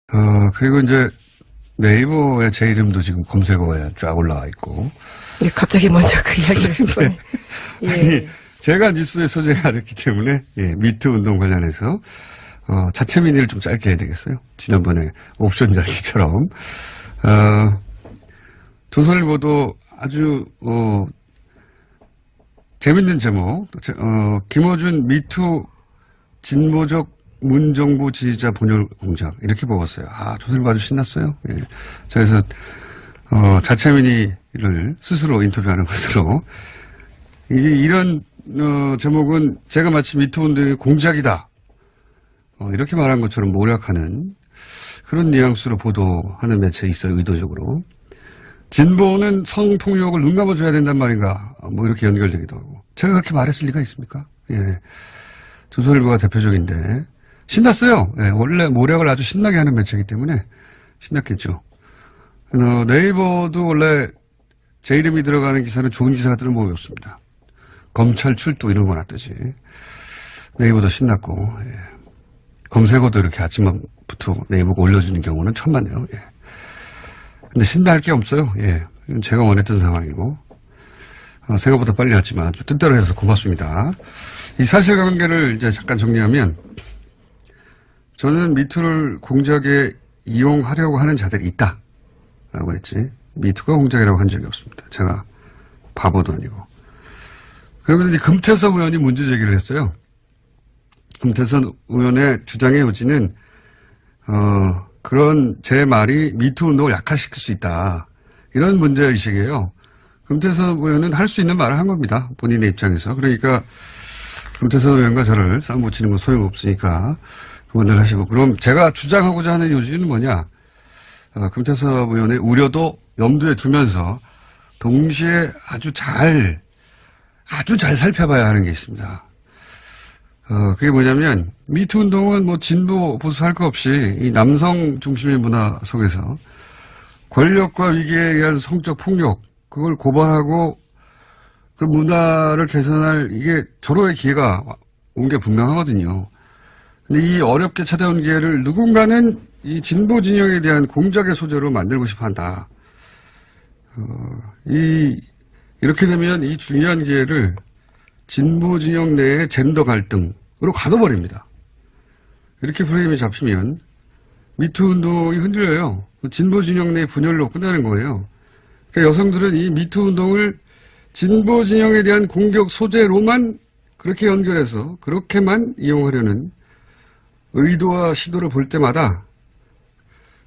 그리고 이제 네이버에 제 이름도 지금 검색어에 쫙 올라와 있고. 네, 갑자기 먼저 그 이야기를 했거든요. 예. 아니, 제가 뉴스에 소재가 됐기 때문에, 예, 미투 운동 관련해서, 자체 민의를 좀 짧게 해야 되겠어요. 지난번에 옵션 달기처럼. 조선일보도 아주, 재밌는 제목, 김어준 미투 진보적 문정부 지지자 분열 공작 이렇게 먹었어요. 조선일보 아주 신났어요. 예. 그래서 자체 민의를 스스로 인터뷰하는 것으로 이런 제목은 제가 마치 미투 운동의 공작이다. 이렇게 말한 것처럼 모략하는 그런 뉘앙스로 보도하는 매체에 있어요. 의도적으로. 진보는 성폭력을 눈 감아줘야 된단 말인가. 뭐 이렇게 연결되기도 하고. 제가 그렇게 말했을 리가 있습니까? 예. 조선일보가 대표적인데 신났어요. 예. 원래 모략을 아주 신나게 하는 매체이기 때문에 신났겠죠. 네이버도 원래 제 이름이 들어가는 기사는 좋은 기사가 뜨는 법이 없습니다. 검찰 출두 이런 거나 뜨지. 네이버도 신났고, 예. 검색어도 이렇게 아침부터 네이버가 올려주는 경우는 천만에요. 예. 근데 신날 게 없어요. 예. 제가 원했던 상황이고, 생각보다 빨리 왔지만 좀 뜻대로 해서 고맙습니다. 이 사실관계를 이제 잠깐 정리하면, 저는 미투를 공작에 이용하려고 하는 자들이 있다. 라고 했지. 미투가 공작이라고 한 적이 없습니다. 제가 바보도 아니고. 그러면서 이제 금태섭 의원이 문제 제기를 했어요. 금태섭 의원의 주장의 요지는, 그런 제 말이 미투 운동을 약화시킬 수 있다. 이런 문제의식이에요. 금태섭 의원은 할 수 있는 말을 한 겁니다. 본인의 입장에서. 그러니까 금태섭 의원과 저를 싸움 붙이는 건 소용없으니까 그만들 하시고. 그럼 제가 주장하고자 하는 요지는 뭐냐. 금태섭 의원의 우려도 염두에 두면서 동시에 아주 잘 살펴봐야 하는 게 있습니다. 그게 뭐냐면, 미투 운동은 뭐 진보, 보수 할 거 없이 이 남성 중심의 문화 속에서 권력과 위기에 의한 성적 폭력, 그걸 고발하고 그 문화를 개선할 이게 절호의 기회가 온 게 분명하거든요. 근데 이 어렵게 찾아온 기회를 누군가는 이 진보 진영에 대한 공작의 소재로 만들고 싶어 한다. 이렇게 되면 이 중요한 기회를 진보 진영 내의 젠더 갈등으로 가둬버립니다. 이렇게 프레임이 잡히면 미투 운동이 흔들려요. 진보 진영 내의 분열로 끝나는 거예요. 그러니까 여성들은 이 미투 운동을 진보 진영에 대한 공격 소재로만 그렇게 연결해서 그렇게만 이용하려는 의도와 시도를 볼 때마다,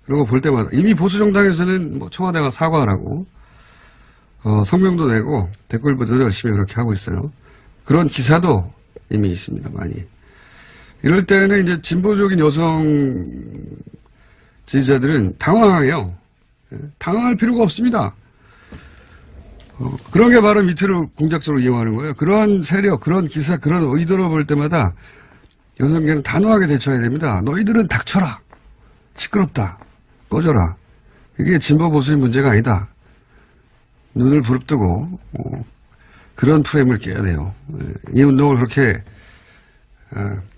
그런 거 볼 때마다 이미 보수 정당에서는 뭐 청와대가 사과하라고 성명도 내고 댓글보다도 열심히 그렇게 하고 있어요. 그런 기사도 이미 있습니다, 많이. 이럴 때는 이제 진보적인 여성 지지자들은 당황해요. 당황할 필요가 없습니다. 그런 게 바로 미투를 공작적으로 이용하는 거예요. 그런 세력, 그런 기사, 그런 의도를 볼 때마다 여성계는 단호하게 대처해야 됩니다. 너희들은 닥쳐라. 시끄럽다. 꺼져라. 이게 진보 보수의 문제가 아니다. 눈을 부릅뜨고 그런 프레임을 깨야 돼요. 이 운동을 그렇게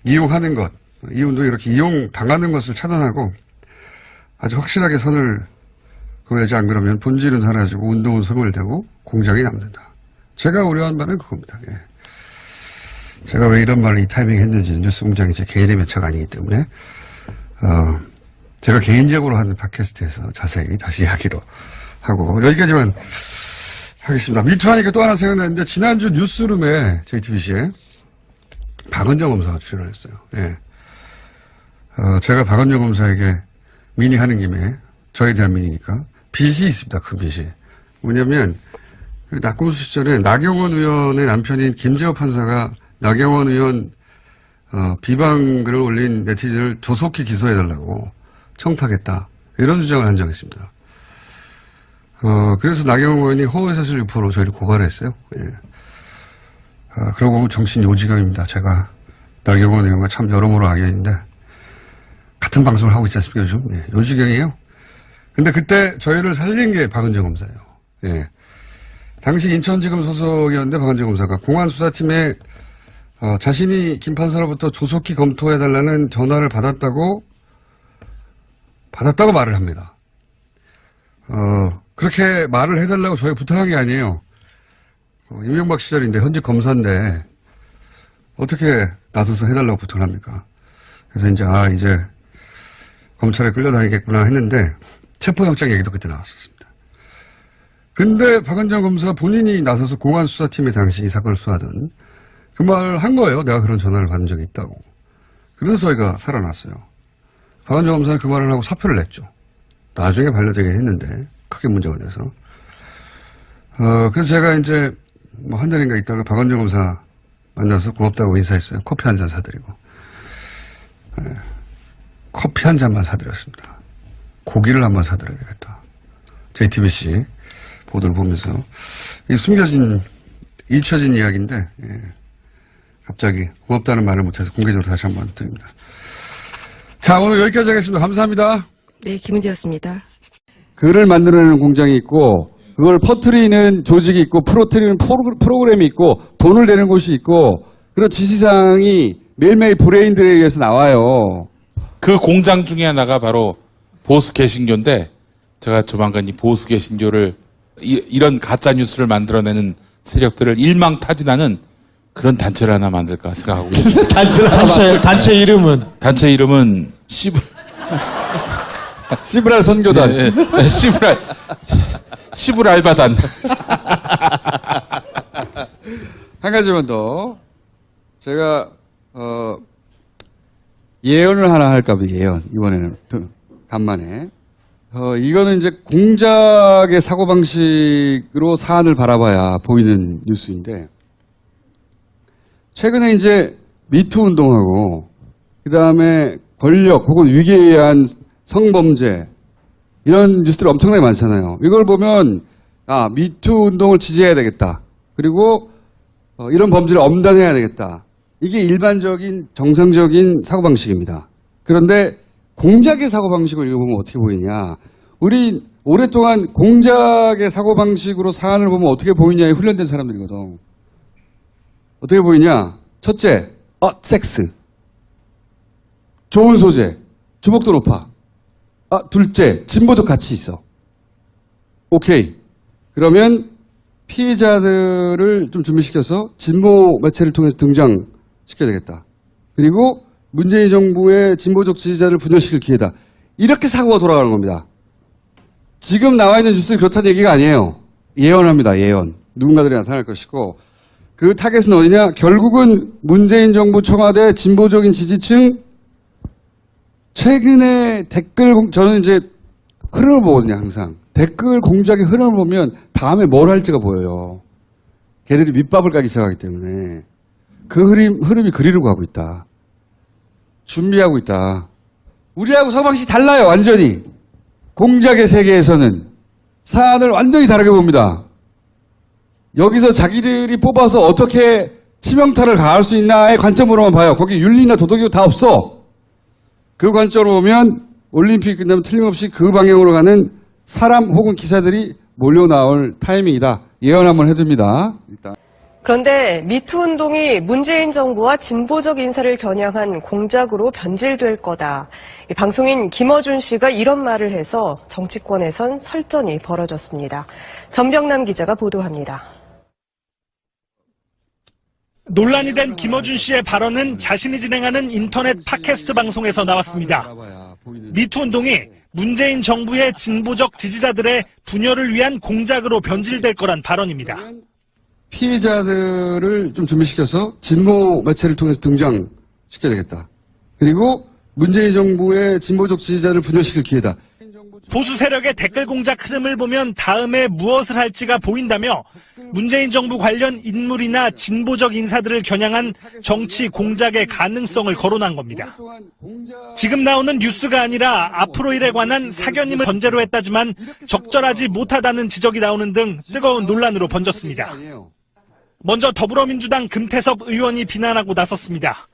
이용하는 것, 이 운동이 이렇게 이용당하는 것을 차단하고 아주 확실하게 선을 그어야지, 안 그러면 본질은 사라지고 운동은 소멸되고 공작이 남는다. 제가 우려한 바는 그겁니다. 예. 제가 왜 이런 말을 이 타이밍에 했는지 뉴스공장이 제 개인의 매체가 아니기 때문에 제가 개인적으로 하는 팟캐스트에서 자세히 다시 이야기로 하고 여기까지만 하겠습니다. 미투 하니까 또 하나 생각나는데 지난주 뉴스룸에 JTBC에 박은정 검사가 출연을 했어요. 예. 제가 박은정 검사에게 민의하는 김에 저에 대한 민의니까 빚이 있습니다. 큰 빚이. 뭐냐면 낙검수 시절에 나경원 의원의 남편인 김재호 판사가 나경원 의원 비방글을 올린 네티즌을 조속히 기소해달라고 청탁했다. 이런 주장을 한 적이 있습니다. 그래서 나경원 의원이 허위사실 유포로 저희를 고발했어요. 예. 그러고 보면 정신 요지경입니다. 제가 나경원 의원과 참 여러모로 악연인데 같은 방송을 하고 있지 않습니까 요즘? 예. 요지경이에요. 근데 그때 저희를 살린 게 박은정 검사예요. 예. 당시 인천지검 소속이었는데 박은정 검사가 공안수사팀에 자신이 김 판사로부터 조속히 검토해달라는 전화를 받았다고 받았다고 말을 합니다. 그렇게 말을 해달라고 저희 부탁한 게 아니에요. 이명박 시절인데 현직 검사인데 어떻게 나서서 해달라고 부탁을 합니까? 그래서 이제 검찰에 끌려다니겠구나 했는데 체포영장 얘기도 그때 나왔었습니다. 근데 박은정 검사 본인이 나서서 공안수사팀에 당시 이 사건을 수사하던 그 말 한 거예요. 내가 그런 전화를 받은 적이 있다고. 그래서 저희가 살아났어요. 박은정 검사는 그 말을 하고 사표를 냈죠. 나중에 반려되긴 했는데 크게 문제가 돼서. 그래서 제가 이제 뭐 한 달인가 있다가 박은정 검사 만나서 고맙다고 인사했어요. 커피 한 잔 사드리고. 네. 커피 한 잔만 사드렸습니다. 고기를 한번 사드려야 되겠다. JTBC 보도를 보면서. 이 숨겨진, 잊혀진 이야기인데, 예. 갑자기 고맙다는 말을 못해서 공개적으로 다시 한번 드립니다. 자, 오늘 여기까지 하겠습니다. 감사합니다. 네, 김은지였습니다. 글을 만들어내는 공장이 있고 그걸 퍼뜨리는 조직이 있고 풀어뜨리는 프로그램이 있고 돈을 내는 곳이 있고 그런 지시사항이 매일매일 브레인들에 의해서 나와요. 그 공장 중에 하나가 바로 보수 개신교인데 제가 조만간 이 보수 개신교를 이런 가짜 뉴스를 만들어내는 세력들을 일망타진하는 그런 단체를 하나 만들까 생각하고 있습니다. 단체 이름은? 단체 이름은 시브랄 선교단. 네, 네, 시브랄바단. 한 가지만 더. 제가, 예언을 하나 할까 봐, 예언. 이번에는, 간만에. 이거는 이제 공작의 사고방식으로 사안을 바라봐야 보이는 뉴스인데, 최근에 이제 미투 운동하고, 그 다음에 권력 혹은 위기에 의한 성범죄, 이런 뉴스들이 엄청나게 많잖아요. 이걸 보면, 미투 운동을 지지해야 되겠다. 그리고, 이런 범죄를 엄단해야 되겠다. 이게 일반적인 정상적인 사고방식입니다. 그런데 공작의 사고방식을 읽어보면 어떻게 보이냐. 우리 오랫동안 공작의 사고방식으로 사안을 보면 어떻게 보이냐에 훈련된 사람들이거든. 어떻게 보이냐. 첫째, 섹스. 좋은 소재. 주목도 높아. 둘째, 진보적 가치 있어. 오케이. 그러면 피해자들을 좀 준비시켜서 진보 매체를 통해서 등장시켜야 되겠다. 그리고 문재인 정부의 진보적 지지자를 분열시킬 기회다. 이렇게 사고가 돌아가는 겁니다. 지금 나와 있는 뉴스는 그렇다는 얘기가 아니에요. 예언합니다. 예언. 누군가들이 나타날 것이고 그 타겟은 어디냐? 결국은 문재인 정부 청와대 진보적인 지지층 최근에 저는 이제 흐름을 보거든요. 항상. 댓글 공작의 흐름을 보면 다음에 뭘 할지가 보여요. 걔들이 밑밥을 까기 시작하기 때문에 그 흐름이 그리로 가고 있다. 준비하고 있다. 우리하고 사고방식이 달라요. 완전히. 공작의 세계에서는 사안을 완전히 다르게 봅니다. 여기서 자기들이 뽑아서 어떻게 치명타를 가할 수 있나의 관점으로만 봐요. 거기 윤리나 도덕이 다 없어. 그 관점으로 보면 올림픽 끝나면 틀림없이 그 방향으로 가는 사람 혹은 기사들이 몰려 나올 타이밍이다. 예언 한번 해줍니다. 일단. 그런데 미투 운동이 문재인 정부와 진보적 인사를 겨냥한 공작으로 변질될 거다. 방송인 김어준 씨가 이런 말을 해서 정치권에선 설전이 벌어졌습니다. 전병남 기자가 보도합니다. 논란이 된 김어준 씨의 발언은 자신이 진행하는 인터넷 팟캐스트 방송에서 나왔습니다. 미투 운동이 문재인 정부의 진보적 지지자들의 분열을 위한 공작으로 변질될 거란 발언입니다. 피해자들을 좀 준비시켜서 진보 매체를 통해서 등장시켜야 되겠다. 그리고 문재인 정부의 진보적 지지자를 분열시킬 기회다. 보수 세력의 댓글 공작 흐름을 보면 다음에 무엇을 할지가 보인다며 문재인 정부 관련 인물이나 진보적 인사들을 겨냥한 정치 공작의 가능성을 거론한 겁니다. 지금 나오는 뉴스가 아니라 앞으로 일에 관한 사견임을 전제로 했다지만 적절하지 못하다는 지적이 나오는 등 뜨거운 논란으로 번졌습니다. 먼저 더불어민주당 금태섭 의원이 비난하고 나섰습니다.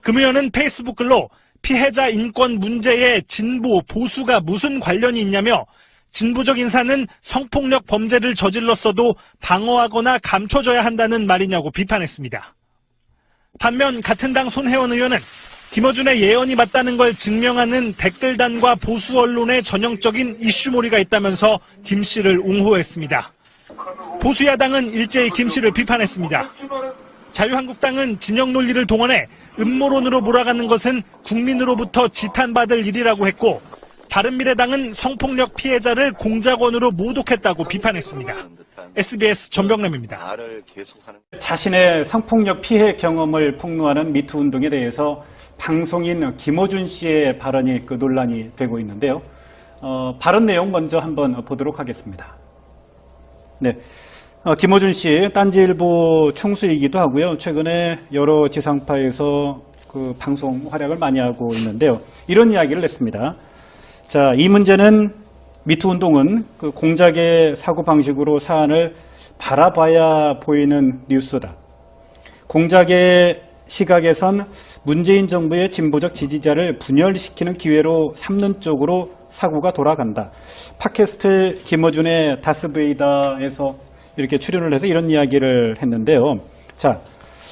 금 의원은 페이스북 글로 피해자 인권 문제에 진보, 보수가 무슨 관련이 있냐며 진보적 인사는 성폭력 범죄를 저질렀어도 방어하거나 감춰줘야 한다는 말이냐고 비판했습니다. 반면 같은 당 손혜원 의원은 김어준의 예언이 맞다는 걸 증명하는 댓글단과 보수 언론의 전형적인 이슈몰이가 있다면서 김 씨를 옹호했습니다. 보수 야당은 일제히 김 씨를 비판했습니다. 자유한국당은 진영 논리를 동원해 음모론으로 몰아가는 것은 국민으로부터 지탄받을 일이라고 했고, 바른미래당은 성폭력 피해자를 공작원으로 모독했다고 비판했습니다. SBS 전병남입니다. 자신의 성폭력 피해 경험을 폭로하는 미투 운동에 대해서 방송인 김어준 씨의 발언이 논란이 되고 있는데요. 발언 내용 먼저 한번 보도록 하겠습니다. 네. 김어준 씨, 딴지일보 총수이기도 하고요. 최근에 여러 지상파에서 방송 활약을 많이 하고 있는데요. 이런 이야기를 냈습니다. 자, 이 문제는 미투 운동은 공작의 사고방식으로 사안을 바라봐야 보이는 뉴스다. 공작의 시각에선 문재인 정부의 진보적 지지자를 분열시키는 기회로 삼는 쪽으로 사고가 돌아간다. 팟캐스트 김어준의 다스베이다에서 이렇게 출연을 해서 이런 이야기를 했는데요. 자,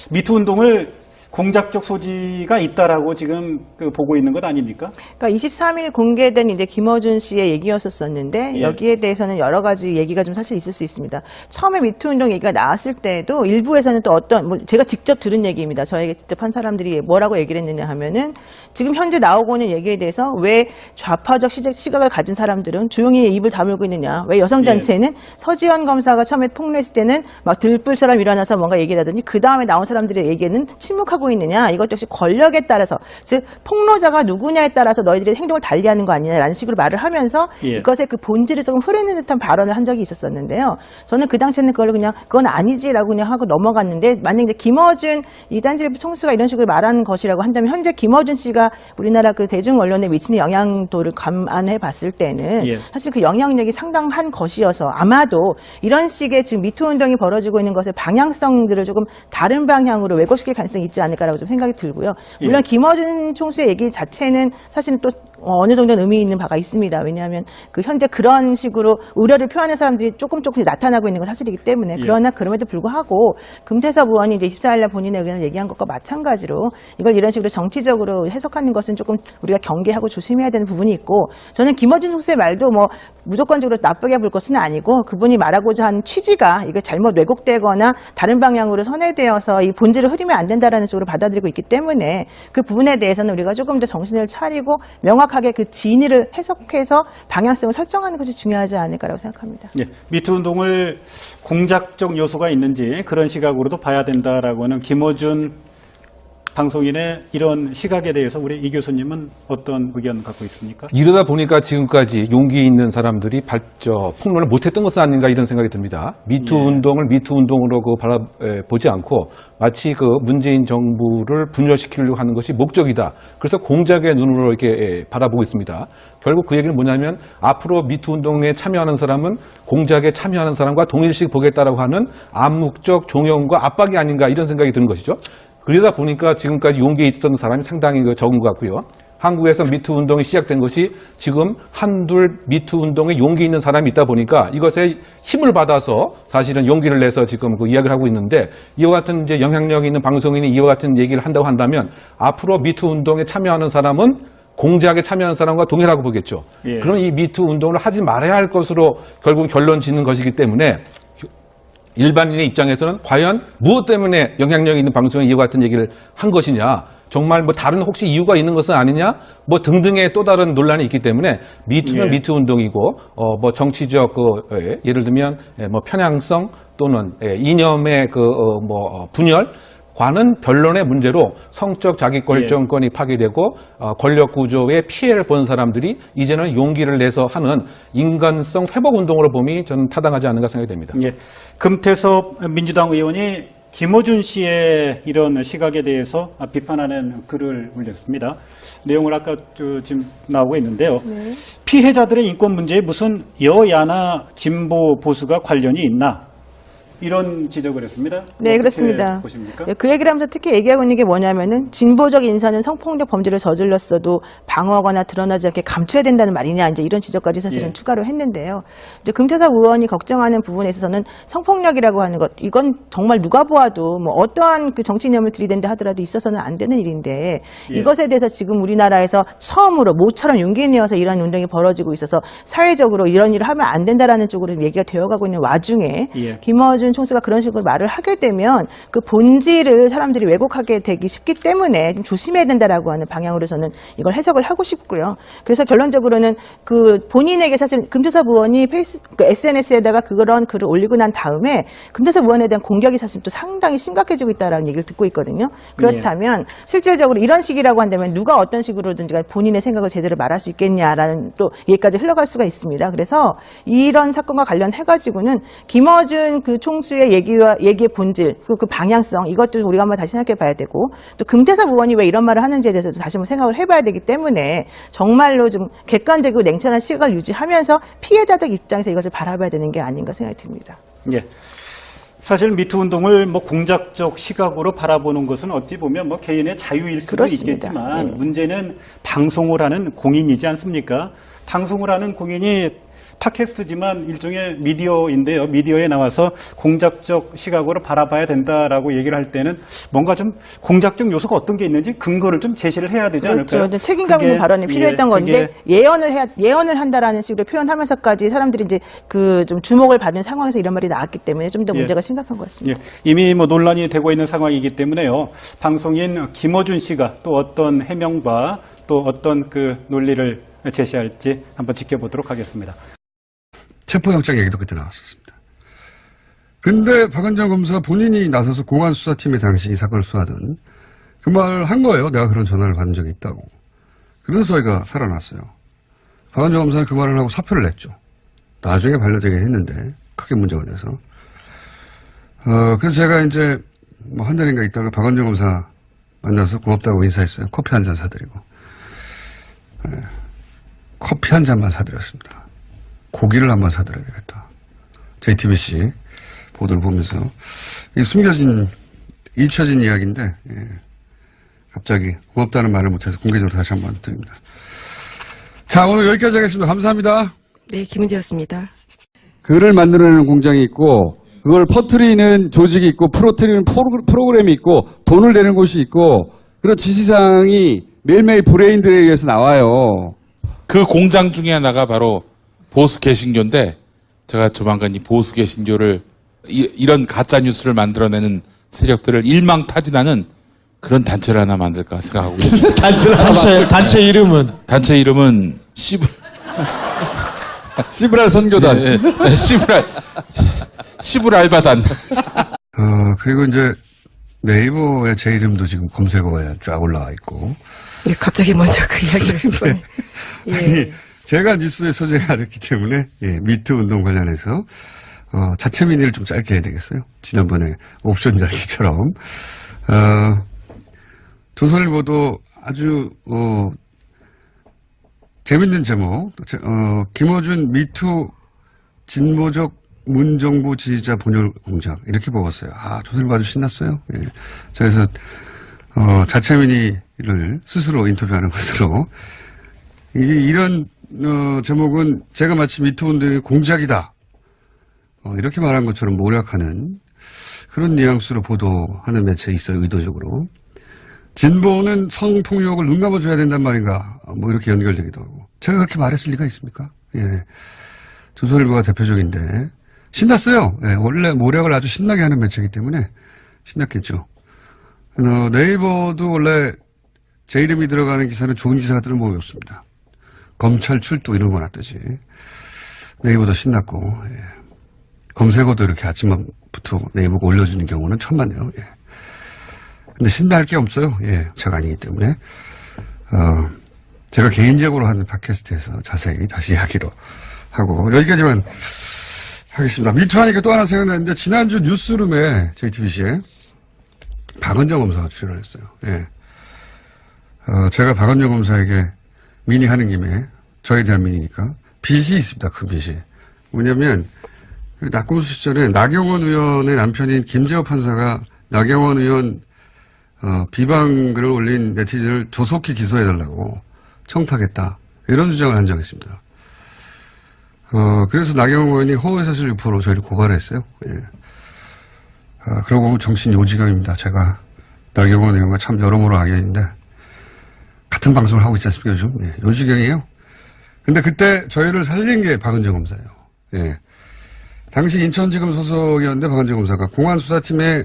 미투 운동을 공작적 소지가 있다라고 지금 보고 있는 것 아닙니까? 그러니까 23일 공개된 이제 김어준 씨의 얘기였었는데 예. 여기에 대해서는 여러 가지 얘기가 좀 사실 있을 수 있습니다. 처음에 미투 운동 얘기가 나왔을 때도 일부에서는 또 제가 직접 들은 얘기입니다. 저에게 직접 한 사람들이 뭐라고 얘기를 했느냐 하면은 지금 현재 나오고 있는 얘기에 대해서 왜 좌파적 시각을 가진 사람들은 조용히 입을 다물고 있느냐. 왜 여성단체는 서지현 검사가 처음에 폭로했을 때는 막 들불처럼 일어나서 뭔가 얘기를 하더니 그 다음에 나온 사람들의 얘기는 침묵하고 있느냐. 이것 역시 권력에 따라서, 즉 폭로자가 누구냐에 따라서 너희들의 행동을 달리하는 거 아니냐라는 식으로 말을 하면서 예. 이것의 그 본질을 조금 흐리는 듯한 발언을 한 적이 있었었는데요. 저는 그 당시에는 그걸 그냥 그건 아니지라고 그냥 하고 넘어갔는데, 만약에 김어준 이 딴지일보 총수가 이런 식으로 말하는 것이라고 한다면 현재 김어준 씨가 우리나라 그 대중 언론에 미치는 영향도를 감안해 봤을 때는 예. 사실 그 영향력이 상당한 것이어서 아마도 이런 식의 지금 미투 운동이 벌어지고 있는 것의 방향성들을 조금 다른 방향으로 왜곡시킬 가능성이 있지 않을까라고 좀 생각이 들고요. 물론 예. 김어준 총수의 얘기 자체는 사실은 또 어느 정도는 의미 있는 바가 있습니다. 왜냐하면 그 현재 그런 식으로 우려를 표하는 사람들이 조금씩 나타나고 있는 건 사실이기 때문에. 예. 그러나 그럼에도 불구하고 금태섭 의원이 이제 24일날 본인의 의견을 얘기한 것과 마찬가지로 이걸 이런 식으로 정치적으로 해석하는 것은 조금 우리가 경계하고 조심해야 되는 부분이 있고, 저는 김어준 총수의 말도 뭐 무조건적으로 나쁘게 볼 것은 아니고 그분이 말하고자 한 취지가 이게 잘못 왜곡되거나 다른 방향으로 선회되어서 이 본질을 흐리면 안 된다라는 쪽으로 받아들이고 있기 때문에 그 부분에 대해서는 우리가 조금 더 정신을 차리고 명확하게 그 진위를 해석해서 방향성을 설정하는 것이 중요하지 않을까라고 생각합니다. 예, 미투 운동을 공작적 요소가 있는지 그런 시각으로도 봐야 된다라고 하는 김어준 방송인의 이런 시각에 대해서 우리 이 교수님은 어떤 의견 갖고 있습니까? 이러다 보니까 지금까지 용기 있는 사람들이 폭로를 못했던 것은 아닌가 이런 생각이 듭니다. 미투 예. 운동을 미투 운동으로 바라보지 않고 마치 그 문재인 정부를 분열시키려고 하는 것이 목적이다. 그래서 공작의 눈으로 이렇게 바라보고 있습니다. 결국 그 얘기는 뭐냐면 앞으로 미투 운동에 참여하는 사람은 공작에 참여하는 사람과 동일식 보겠다라고 하는 암묵적 종용과 압박이 아닌가 이런 생각이 드는 것이죠. 그러다 보니까 지금까지 용기에 있었던 사람이 상당히 적은 것 같고요. 한국에서 미투 운동이 시작된 것이 지금 한둘 미투 운동에 용기 있는 사람이 있다 보니까 이것에 힘을 받아서 사실은 용기를 내서 지금 그 이야기를 하고 있는데, 이와 같은 이제 영향력 있는 방송인이 이와 같은 얘기를 한다고 한다면 앞으로 미투 운동에 참여하는 사람은 공작에 참여하는 사람과 동일하고 보겠죠. 예. 그럼 이 미투 운동을 하지 말아야 할 것으로 결국 결론 짓는 것이기 때문에 일반인의 입장에서는 과연 무엇 때문에 영향력 있는 방송에 이와 같은 얘기를 한 것이냐, 정말 뭐 다른 혹시 이유가 있는 것은 아니냐, 뭐 등등의 또 다른 논란이 있기 때문에 미투는 예. 미투 운동이고 뭐 정치적 예를 들면 뭐 편향성 또는 이념의 분열 과는 변론의 문제로 성적 자기결정권이 파괴되고 권력 구조의 피해를 본 사람들이 이제는 용기를 내서 하는 인간성 회복 운동으로 봄이 저는 타당하지 않는가 생각이 됩니다. 예, 금태섭 민주당 의원이 김어준 씨의 이런 시각에 대해서 비판하는 글을 올렸습니다. 내용을 아까 지금 나오고 있는데요. 네. 피해자들의 인권 문제에 무슨 여야나 진보 보수가 관련이 있나? 이런 지적을 했습니다. 네, 어떻게 그렇습니다. 보십니까? 그 얘기를 하면서 특히 얘기하고 있는 게 뭐냐면은 진보적 인사는 성폭력 범죄를 저질렀어도 방어하거나 드러나지 않게 감춰야 된다는 말이냐 이제 이런 지적까지 사실은 예. 추가로 했는데요. 이제 금태섭 의원이 걱정하는 부분에 있어서는 성폭력이라고 하는 것 이건 정말 누가 보아도 뭐 어떠한 그 정치 이념을 들이댄다 하더라도 있어서는 안 되는 일인데 예. 이것에 대해서 지금 우리나라에서 처음으로 모처럼 용기 내어서 이런 운동이 벌어지고 있어서 사회적으로 이런 일을 하면 안 된다라는 쪽으로 얘기가 되어가고 있는 와중에 예. 김어준 총수가 그런 식으로 말을 하게 되면 그 본질을 사람들이 왜곡하게 되기 쉽기 때문에 좀 조심해야 된다라고 하는 방향으로 저는 이걸 해석을 하고 싶고요. 그래서 결론적으로는 그 본인에게 사실 금태섭 의원이 SNS에다가 그런 글을 올리고 난 다음에 금태섭 의원에 대한 공격이 사실 또 상당히 심각해지고 있다라는 얘기를 듣고 있거든요. 그렇다면 실질적으로 이런 식이라고 한다면 누가 어떤 식으로든지 본인의 생각을 제대로 말할 수 있겠냐라는 또 얘기까지 흘러갈 수가 있습니다. 그래서 이런 사건과 관련해가지고는 김어준 그 총수의 얘기의 본질, 그 방향성 이것도 우리가 한번 다시 생각해 봐야 되고 또 금태섭 의원이 왜 이런 말을 하는지에 대해서도 다시 한번 생각을 해봐야 되기 때문에 정말로 좀 객관적이고 냉철한 시각을 유지하면서 피해자적 입장에서 이것을 바라봐야 되는 게 아닌가 생각이 듭니다. 예. 사실 미투 운동을 뭐 공작적 시각으로 바라보는 것은 어찌 보면 뭐 개인의 자유일 수도 그렇습니다. 있겠지만 네. 문제는 방송을 하는 공인이지 않습니까? 방송을 하는 공인이 팟캐스트지만 일종의 미디어인데요. 미디어에 나와서 공작적 시각으로 바라봐야 된다라고 얘기를 할 때는 뭔가 좀 공작적 요소가 어떤 게 있는지 근거를 좀 제시를 해야 되지 그렇죠. 않을까요? 책임감 있는 그게, 발언이 필요했던 예, 건데 그게 예언을 한다라는 식으로 표현하면서까지 사람들이 이제 그 좀 주목을 받는 상황에서 이런 말이 나왔기 때문에 좀 더 예. 문제가 심각한 것 같습니다. 예, 이미 뭐 논란이 되고 있는 상황이기 때문에요. 방송인 김어준 씨가 또 어떤 해명과 또 어떤 그 논리를 제시할지 한번 지켜보도록 하겠습니다. 체포영장 얘기도 그때 나왔었습니다. 근데 박은정 검사가 본인이 나서서 공안수사팀에 당시 이 사건을 수사하던 그 말을 한 거예요. 내가 그런 전화를 받은 적이 있다고. 그래서 저희가 살아났어요. 박은정 검사는 그 말을 하고 사표를 냈죠. 나중에 반려되긴 했는데 크게 문제가 돼서. 그래서 제가 이제 뭐 한 달인가 있다가 박은정 검사 만나서 고맙다고 인사했어요. 커피 한 잔 사드리고. 커피 한 잔만 사드렸습니다. 고기를 한번 사드려야 되겠다. JTBC 보도를 보면서 이 숨겨진 잊혀진 이야기인데 갑자기 고맙다는 말을 못해서 공개적으로 다시 한번 드립니다. 자, 오늘 여기까지 하겠습니다. 감사합니다. 네, 김은지였습니다. 글을 만들어내는 공장이 있고 그걸 퍼뜨리는 조직이 있고 풀어뜨리는 프로그램이 있고 돈을 내는 곳이 있고 그런 지시사항이 매일매일 브레인들에 의해서 나와요. 그 공장 중에 하나가 바로 보수 개신교인데 제가 조만간 이 보수 개신교를 이런 가짜 뉴스를 만들어내는 세력들을 일망타진하는 그런 단체를 하나 만들까 생각하고 있습니다. 단체 단체 이름은 시브랄 선교단. 시브랄바단. 그리고 이제 네이버에 제 이름도 지금 검색어에 쫙 올라와 있고. 네, 갑자기 먼저 그 이야기를 했더니. 예. 제가 뉴스에 소재가 됐기 때문에, 미투 운동 관련해서, 자체 민의를 좀 짧게 해야 되겠어요. 지난번에 옵션 달기처럼. 조선일보도 아주, 재밌는 제목, 김어준 미투 진보적 문정부 지지자 분열 공작. 이렇게 먹었어요. 조선일보 아주 신났어요. 예. 그래서, 자체 민의를 스스로 인터뷰하는 것으로, 이런 제목은 제가 마치 미투 운동의 공작이다. 이렇게 말한 것처럼 모략하는 그런 뉘앙스로 보도하는 매체에 있어요. 의도적으로. 진보는 성폭력을 눈 감아줘야 된단 말인가. 뭐 이렇게 연결되기도 하고. 제가 그렇게 말했을 리가 있습니까? 예. 조선일보가 대표적인데 신났어요. 예. 원래 모략을 아주 신나게 하는 매체이기 때문에 신났겠죠. 네이버도 원래 제 이름이 들어가는 기사는 좋은 기사가 뜨는 법이 없습니다. 검찰 출두 이런 거나 뜨지. 네이버도 신났고, 예. 검색어도 이렇게 아침부터 네이버가 올려주는 경우는 천만에요. 예. 근데 신날 게 없어요. 예. 제가 아니기 때문에. 제가 개인적으로 하는 팟캐스트에서 자세히 다시 이야기로 하고, 여기까지만 하겠습니다. 미투 하니까 또 하나 생각나는데, 지난주 뉴스룸에 JTBC에 박은정 검사가 출연을 했어요. 예. 제가 박은정 검사에게 민의하는 김에 저에 대한 민의니까 빚이 있습니다. 큰 빚이. 뭐냐면 낙검수 시절에 나경원 의원의 남편인 김재호 판사가 나경원 의원 비방글을 올린 네티즌을 조속히 기소해달라고 청탁했다. 이런 주장을 한 적이 있습니다. 그래서 나경원 의원이 허위사실 유포로 저희를 고발했어요. 예. 그러고 보면 정신 요지경입니다. 제가 나경원 의원과 참 여러모로 악연인데 같은 방송을 하고 있지 않습니까 요즘? 예. 요지경이에요. 근데 그때 저희를 살린 게 박은정 검사예요. 예. 당시 인천지검 소속이었는데 박은정 검사가 공안수사팀에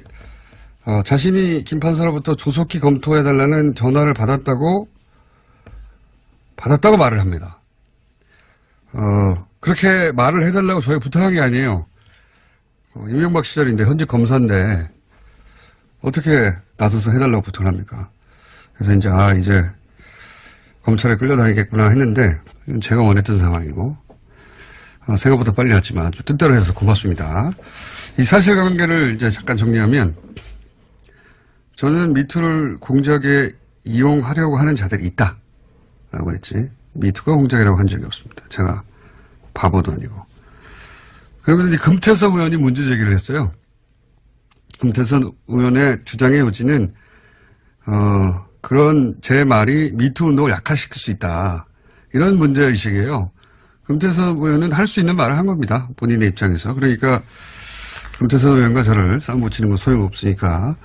자신이 김 판사로부터 조속히 검토해달라는 전화를 받았다고 말을 합니다. 그렇게 말을 해달라고 저희 부탁한 게 아니에요. 이명박 시절인데 현직 검사인데 어떻게 나서서 해달라고 부탁을 합니까? 그래서 이제 검찰에 끌려다니겠구나 했는데 제가 원했던 상황이고 생각보다 빨리 왔지만 좀 뜻대로 해서 고맙습니다. 이 사실관계를 이제 잠깐 정리하면 저는 미투를 공작에 이용하려고 하는 자들이 있다라고 했지 미투가 공작이라고 한 적이 없습니다. 제가 바보도 아니고. 그러면서 이제 금태섭 의원이 문제 제기를 했어요. 금태섭 의원의 주장의 요지는 그런 제 말이 미투 운동을 약화시킬 수 있다. 이런 문제의식이에요. 금태섭 의원은 할 수 있는 말을 한 겁니다. 본인의 입장에서. 그러니까 금태섭 의원과 저를 싸움 붙이는 건 소용없으니까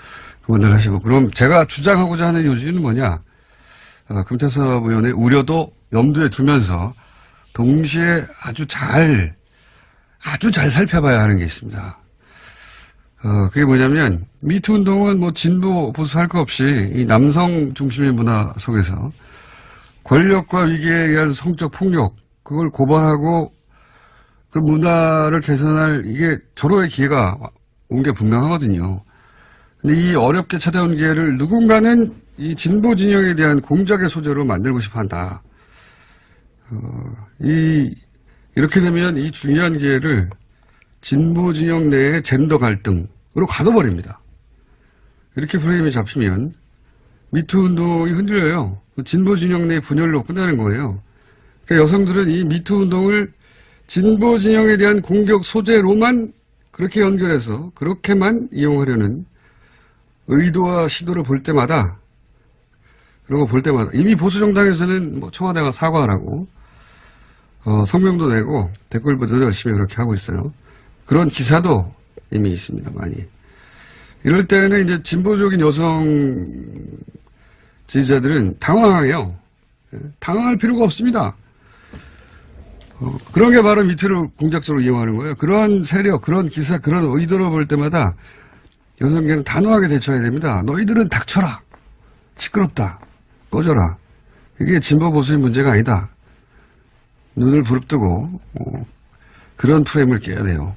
그분들 하시고. 그럼 제가 주장하고자 하는 요지는 뭐냐. 금태섭 의원의 우려도 염두에 두면서 동시에 아주 잘 살펴봐야 하는 게 있습니다. 그게 뭐냐면 미투 운동은 뭐 진보 보수 할 거 없이 이 남성 중심의 문화 속에서 권력과 위기에 의한 성적 폭력 그걸 고발하고 그 문화를 개선할 이게 절호의 기회가 온 게 분명하거든요. 근데 이 어렵게 찾아온 기회를 누군가는 이 진보 진영에 대한 공작의 소재로 만들고 싶어 한다. 이렇게 되면 이 중요한 기회를 진보 진영 내의 젠더 갈등으로 가둬버립니다. 이렇게 프레임이 잡히면 미투 운동이 흔들려요. 진보 진영 내의 분열로 끝나는 거예요. 그러니까 여성들은 이 미투 운동을 진보 진영에 대한 공격 소재로만 그렇게 연결해서 그렇게만 이용하려는 의도와 시도를 볼 때마다 그런 거 볼 때마다 이미 보수 정당에서는 뭐 청와대가 사과하라고 성명도 내고 댓글부터도 열심히 그렇게 하고 있어요. 그런 기사도 이미 있습니다. 많이. 이럴 때는 이제 진보적인 여성 지지자들은 당황해요. 당황할 필요가 없습니다. 그런 게 바로 미투를 공작적으로 이용하는 거예요. 그런 세력, 그런 기사, 그런 의도를 볼 때마다 여성계는 단호하게 대처해야 됩니다. 너희들은 닥쳐라. 시끄럽다. 꺼져라. 이게 진보 보수의 문제가 아니다. 눈을 부릅뜨고 그런 프레임을 깨야 돼요.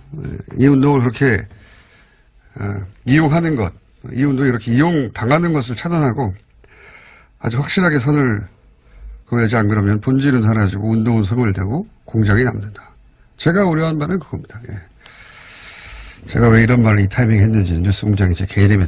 이 운동을 그렇게 이용하는 것, 이 운동이 이렇게 이용당하는 것을 차단하고 아주 확실하게 선을 그어야지 안 그러면 본질은 사라지고 운동은 소멸되고 공작이 남는다. 제가 우려한 바는 그겁니다. 예. 제가 왜 이런 말을 이 타이밍에 했는지 뉴스 공장이 제 개인의